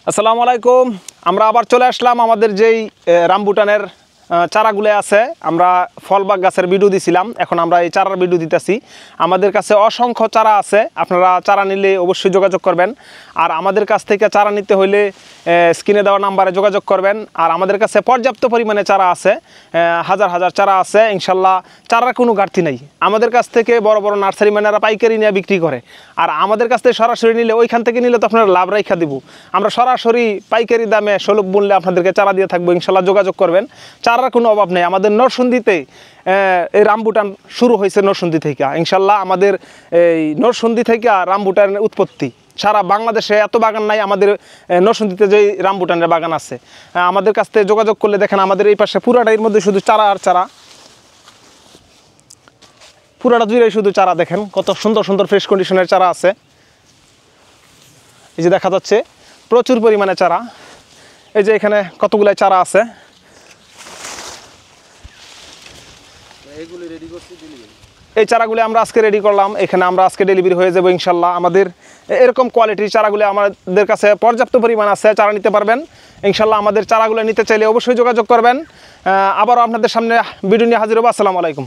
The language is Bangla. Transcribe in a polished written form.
আসসালামু আলাইকুম। আমরা আবার চলে আসলাম আমাদের যেই রামবুটানের চারাগুলো আছে। আমরা ফলবাগ গাছের ভিডিও দিছিলাম, এখন আমরা এই চারার ভিডিও দিতেছি। আমাদের কাছে অসংখ্য চারা আছে, আপনারা চারা নিলে অবশ্যই যোগাযোগ করবেন। আর আমাদের কাছ থেকে চারা নিতে হলে স্ক্রিনে দেওয়া নাম্বারে যোগাযোগ করবেন। আর আমাদের কাছে পর্যাপ্ত পরিমাণে চারা আছে, হাজার হাজার চারা আছে ইনশাল্লাহ। চারার কোনো ঘাটতি নেই। আমাদের কাছ থেকে বড় বড় নার্সারি ম্যানেরা পাইকারি নিয়ে বিক্রি করে, আর আমাদের কাছ থেকে সরাসরি নিলে ওইখান থেকে নিলে তো আপনারা লাভ রেখা দিব। আমরা সরাসরি পাইকারি দামে সুলভ মূল্যে আপনাদেরকে চারা দিয়ে থাকবো, ইনশাল্লাহ যোগাযোগ করবেন। চারার কোনো অভাব নেই। আমাদের নরসিংদীতে এই রামবুটান শুরু হয়েছে নরসিংদী থেকে। ইনশাল্লাহ আমাদের এই নরসিংদী থেকে রামবুটানের উৎপত্তি। সারা বাংলাদেশে এত বাগান নাই, আমাদের নরসিংদীতে যে রামবুটানের বাগান আছে। আমাদের কাছ থেকে যোগাযোগ করলে দেখেন আমাদের এই পাশে পুরাটা এর মধ্যে শুধু চারা আর চারা, পুরাটা জুড়ে শুধু চারা। দেখেন কত সুন্দর সুন্দর ফ্রেশ কন্ডিশনের চারা আছে। এই যে দেখা যাচ্ছে প্রচুর পরিমাণে চারা। এই যে এখানে কতগুলাই চারা আছে। এই চারাগুলি আমরা আজকে রেডি করলাম, এখানে আমরা আজকে ডেলিভারি হয়ে যাবো ইনশাল্লাহ। আমাদের এরকম কোয়ালিটির চারাগুলি আমাদের কাছে পর্যাপ্ত পরিমাণ আছে, চারা নিতে পারবেন ইনশাল্লাহ। আমাদের চারাগুলো নিতে চাইলে অবশ্যই যোগাযোগ করবেন। আবারও আপনাদের সামনে ভিডিও নিয়ে হাজির হবো। আসসালামু আলাইকুম।